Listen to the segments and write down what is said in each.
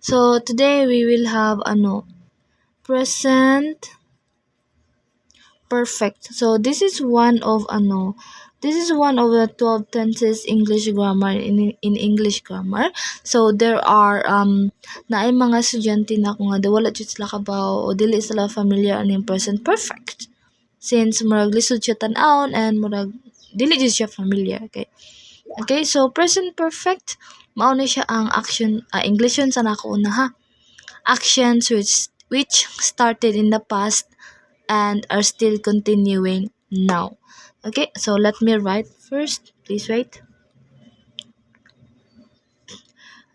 So today we will have present perfect. So this is one of the 12 tenses English grammar in English grammar. So there are naay mga estudyante na kung nga wala jud sila kabaw o dili sila familiar aning present perfect. Since murag lisod siya tan-awon and murag dili jud siya familiar. Okay, so present perfect mao na siya ang action English yun sa nako una ha. Actions which started in the past and are still continuing now. Okay, so let me write first. Please wait.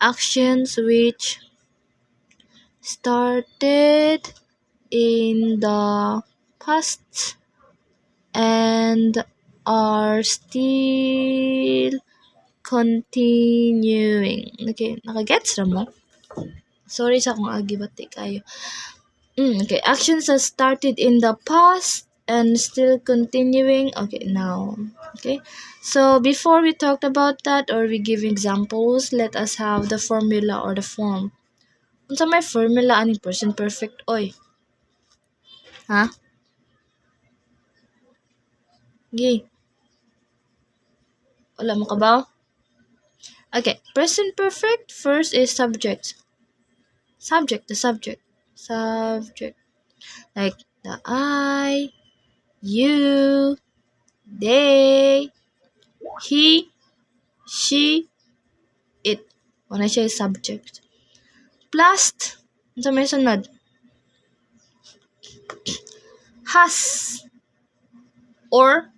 Actions which started in the past and are still continuing. Okay, nakagets ra mo? Sorry sa kung agibati kayo. Okay, actions that started in the past and still continuing. Okay, now. Okay, so before we talked about that or we give examples, let us have the formula or the form. Unsa may formula ani present perfect oy? Ha? Gi. Wala mo ka ba? Okay, present perfect first is subject. The subject. Like the I, you, they, he, she, it. Wala siya subject. Plus, sa may sunod, has or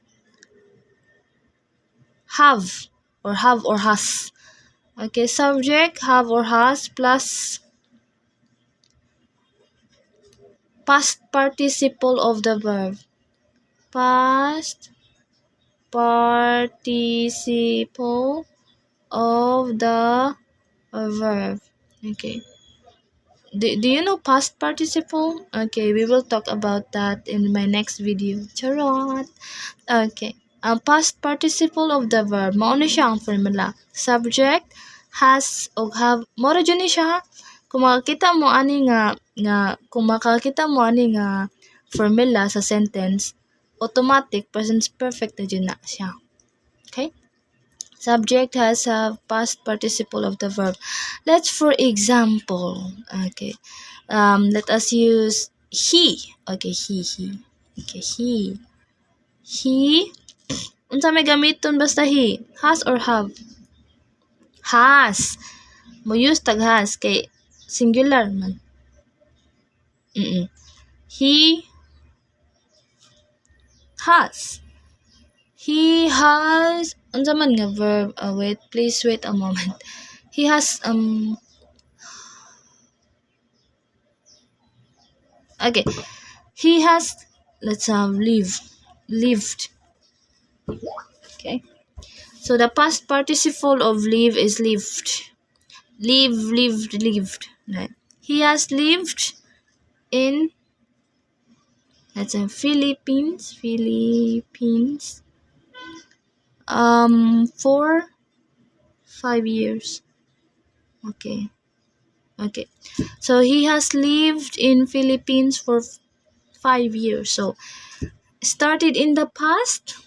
have or has. Okay, subject, have or has plus past participle of the verb. Past participle of the verb. Okay. Do you know past participle? Okay, we will talk about that in my next video. Charot! Okay. Ang past participle of the verb, mao na siya ang formula. Subject, has, o have. Mora dyan ni siya. Kung makakita mo ani nga formula sa sentence, automatic present perfect na dyan na siya. Okay? Subject has a past participle of the verb. Let's for example. Okay. Let us use he. Okay, he. Okay, he. He. Unsa may gamiton basta he? Has or have? Has. Mo use tag has kay singular man. He has. He has unsa man nga verb? Please wait a moment. He has okay. He has lived. Okay. So the past participle of live is lived. Lived. Right. He has lived in Philippines. For 5 years. Okay. So he has lived in Philippines for 5 years. So started in the past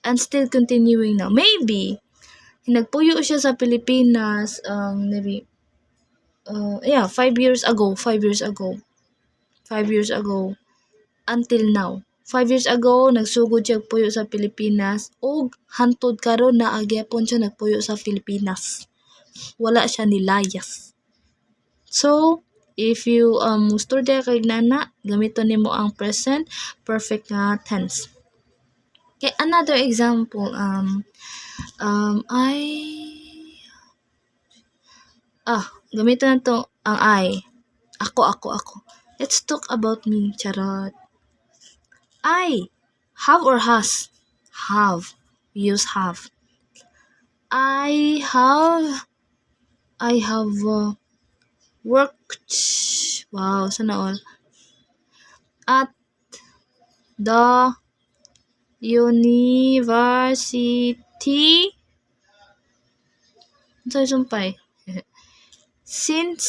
and still continuing now. Maybe nagpuyo siya sa Pilipinas maybe 5 years ago until now. 5 years ago nagsugod siya puyo sa Pilipinas ug hantod karon naagyapon siya nagpuyo sa Pilipinas. Wala siya nilayas. So if you istorya kay nana, gamiton nimo ang present perfect nga tense. Okay, another example gamiton na to ang I. Ako. Let's talk about me, charot. I have or has? Have. Use have. I have worked. Wow, sana all. At the university. Sumpay. since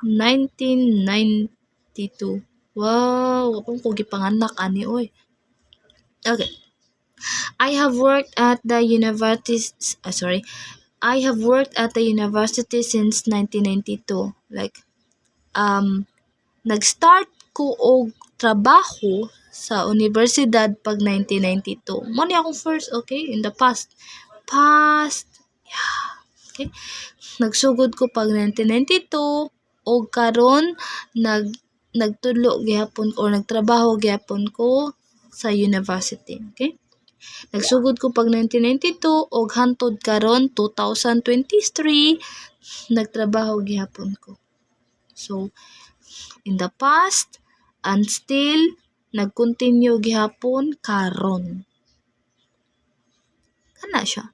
1992. Wow, kung ko gipanganak ani oy. Okay. I have worked at the university I have worked at the university since 1992. Like nag-start ko og trabaho sa universidad pag 1992. Mo ni akong first, okay, in the past. Yeah. Okay. Nagsugod ko pag 1992 og karon nagtulo gihapon or nagtrabaho gihapon ko sa university. Okay? Nagsugod ko pag 1992 og hantod karon 2023 nagtrabaho gihapon ko. So in the past and still nag-continue gihapon karon. Kana siya.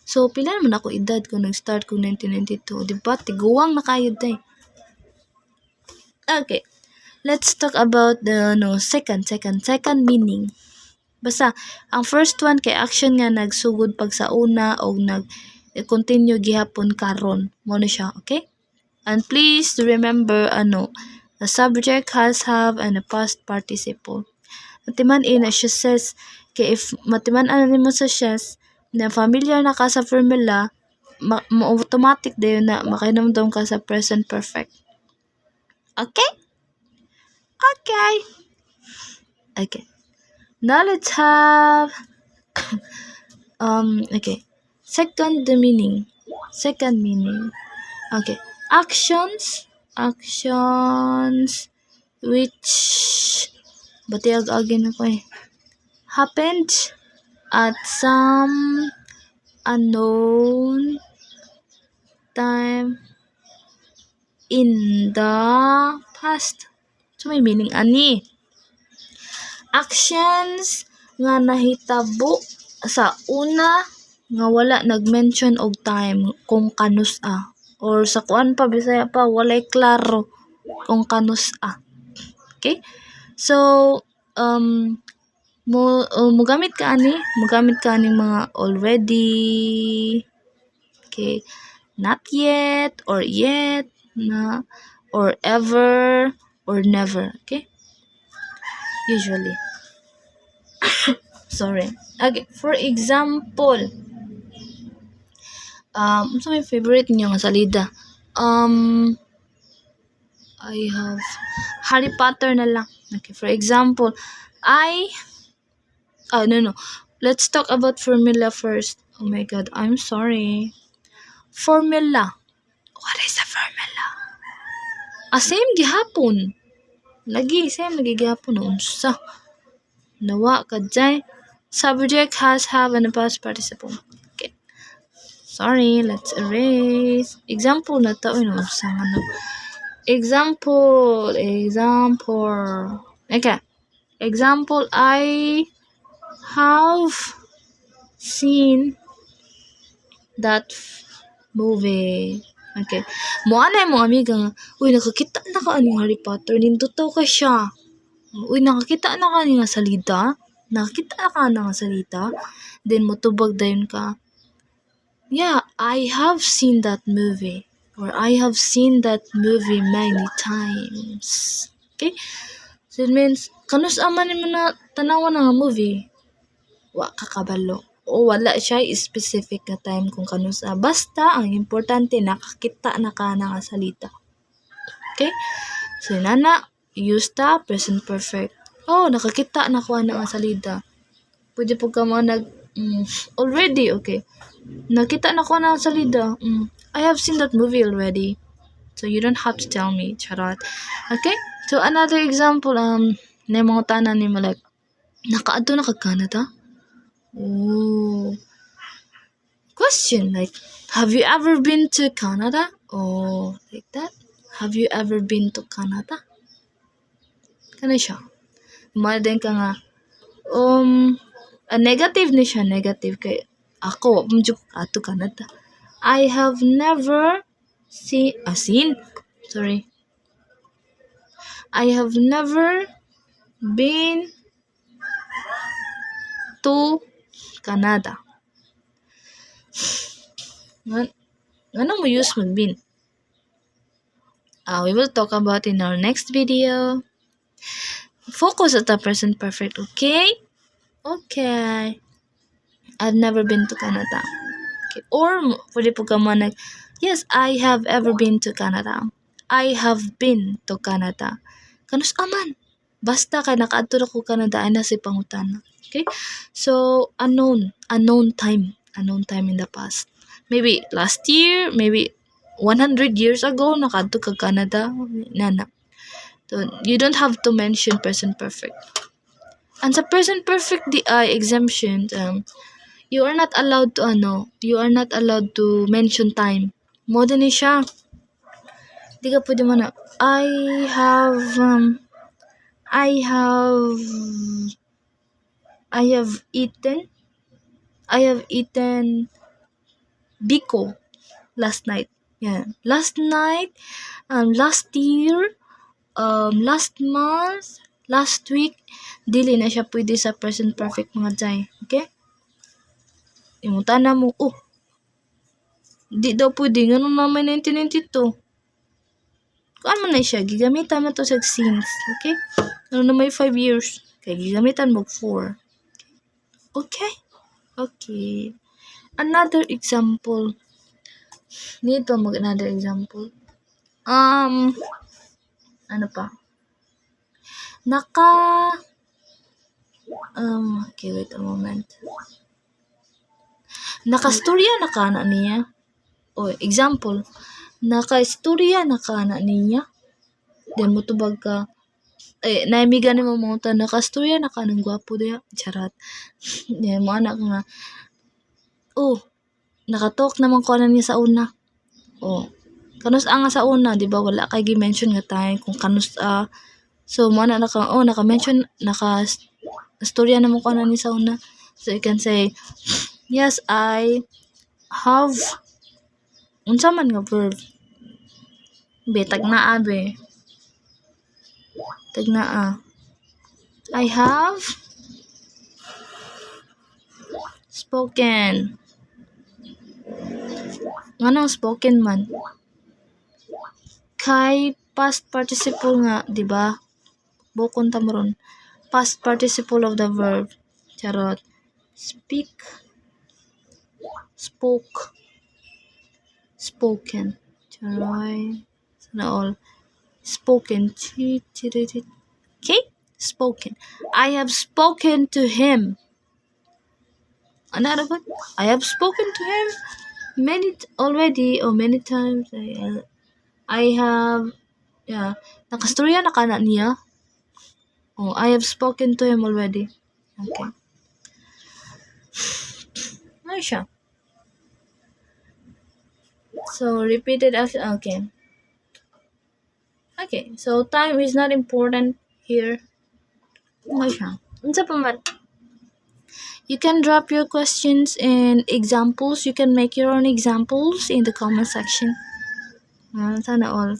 So pila naman ako edad kung nag-start ko 1992, di ba? Tiguwang na kayo day. Okay. Let's talk about the second meaning. Basta ang first one kay action nga nagsugod pag sa una o continue gihapon karon. Mo na siya, okay? And please remember the subject has have and a past participle. Matiman na siya says kay if matiman nimo sa says na familiar na ka sa formula automatic dayon na makinomdom ka sa present perfect. Okay? Okay. Now let's have okay. Second meaning. Okay. Actions which batiag agin ako happened at some unknown time in the past. So may meaning ani. Actions nga nahitabo sa una nga wala nag-mention og time kung kanus-a or sa kuan pa Bisaya pa walay klaro kung kanus-a. Okay? So mugamit ka ani mga already, okay, not yet or yet na or ever or never, okay? Usually. Sorry. Okay, for example, unsa may favorite niyo nga salida? I have Harry Potter na lang. Okay, for example, no. Let's talk about formula first. Oh my god, I'm sorry. Formula. What is a formula? Same gihapon. Same gihapon unsa? Nawa ka dyan. Subject has have and a past participle. Okay. Sorry, let's erase. Example na to. Example. Okay. Example, I have seen that movie. Okay. Moana mo amiga nga, uy, nakakita na ka ani Harry Potter, nindutaw ka siya. Uy, nakakita na ka ni nga salita. Then motubag dayon ka. Yeah, I have seen that movie. Or I have seen that movie many times. Okay? So it means, kanus aman mo na tanawan nga movie. Wa kakabalo. O wala siya specific na time kung kanus basta ang importante nakakita na ka nga salita. Okay? So nana, use the present perfect. Oh, nakakita na ko nga salida. Pwede po ka already, okay. Nakita na ko na salida. I have seen that movie already. So you don't have to tell me, charot. Okay? So another example, na mga tanan ni like, nakaadto na ka Canada? Oh. Question, like, have you ever been to Canada? Oh, like that. Have you ever been to Canada? Kana siya. Din ka nga, negative ni siya, negative kay ako, ato Canada. I have never seen, sorry. I have never been to Canada. Nga mo use mag-been. We will talk about in our next video. Focus at the present perfect, okay? Okay. I've never been to Canada. Okay. Or, pwede po ka man yes, I have ever been to Canada. I have been to Canada. Kanus aman. Basta kay nakaadto na ko Canada ay nasi pangutana. Okay? So, unknown time in the past. Maybe last year, maybe 100 years ago, nakaadto ka Canada. Nana. So, you don't have to mention present perfect. And sa present perfect di ay exemption, you are not allowed to mention time. Mo din ni siya. Di ka pwede mo na, I have eaten biko last night. Yeah. Last night, last year, last month, last week, dili na siya pwede sa present perfect mga jay. Okay? Imutan na mo, di daw pwede, ganun naman 1992. Kuan man na siya, gigamitan mo to sa since. Okay? Ano na may 5 years. Kaya gigamitan mo 4. Okay? Okay. Another example. Need pa mag another example. Ano pa? Okay, wait a moment. Nakastorya na ka na niya. Example. Nakaistorya na ka na niya. Then mo tubag ka. Naimigan ni mo mga nakastorya na ka ng gwapo diya. Charat. Then mo anak nga. Nakatalk naman ko na niya sa una. Kanus nga sa una, di ba? Wala kay gi-mention nga tayo kung kanus so mo na naka-mention, naka-storya naman ko na niya sa una. So you can say, yes, I have unsa man nga verb. Tagnaa. I have spoken. Nganong spoken man? Kay past participle nga, di ba? Bukon ta moron. Past participle of the verb. Charot. Speak. Spoke. Spoken. Charoy. Sana all. Spoken. Okay? Spoken. I have spoken to him. Another one. I have spoken to him many times. I have, nakastorya na ka na niya. I have spoken to him already. Okay. Ano siya? So, repeated action. Okay. Okay. So, time is not important here. Ano siya? Unsa pa man? You can drop your questions and examples. You can make your own examples in the comment section. Sana all.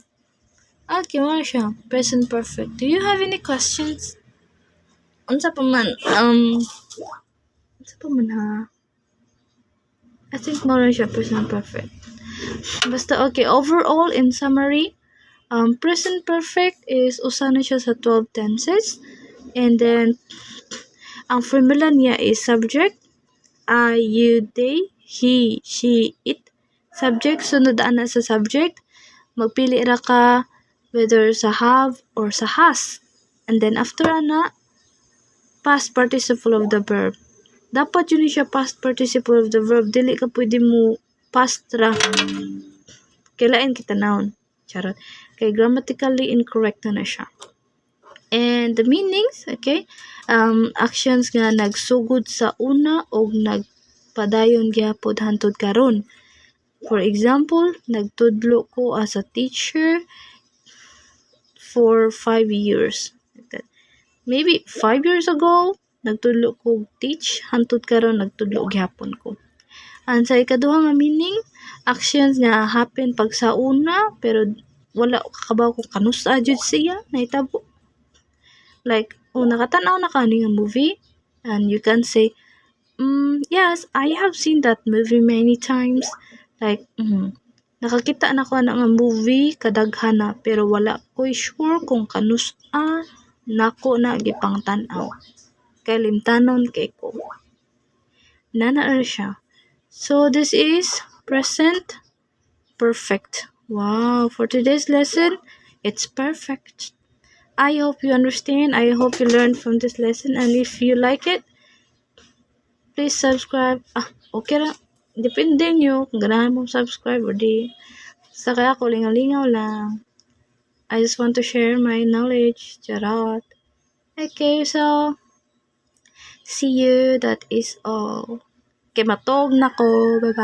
Okay, ano siya? Present perfect. Do you have any questions? Unsa pa man? Unsa pa man ha? I think more siya present perfect. Basta okay, overall in summary, present perfect is usa na siya sa 12 tenses. And then ang formula niya is subject, I, you, they, he, she, it. Subject, sunod ana sa subject. Magpili ra ka whether sa have or sa has. And then after ana, past participle of the verb. Dapat yun siya past participle of the verb. Dili ka pwede mo past ra. Kailain kita noun. Charot. Kay grammatically incorrect na siya. And the meanings, okay? Actions nga nagsugod sa una o nagpadayon gyapon hantod karon. For example, nagtudlo ko as a teacher for 5 years. Like that. Maybe 5 years ago, nagtudlo ko teach, hantod karon nagtudlo gyapon ko. And sa ikaduha nga meaning, actions nga happen pag sa una, pero wala kabaw ko kanusa jud siya, nahitabo. Like, nakatanaw na ka nga movie, and you can say, yes, I have seen that movie many times. Like, nakakita na ko na nga movie, kadaghan na, pero wala ko'y sure kung kanus-a nako na gipang tan-aw. Kay limtanon kay ko. Nana siya. So, this is present perfect. Wow, for today's lesson, it's perfect. I hope you understand. I hope you learned from this lesson. And if you like it, please subscribe. Okay lang. Depende nyo kung ganahan mong subscribe o di. Sa kaya ko lingaw-lingaw lang. I just want to share my knowledge. Charot. Okay, so, see you. That is all. Okay, matog na ko. Bye-bye.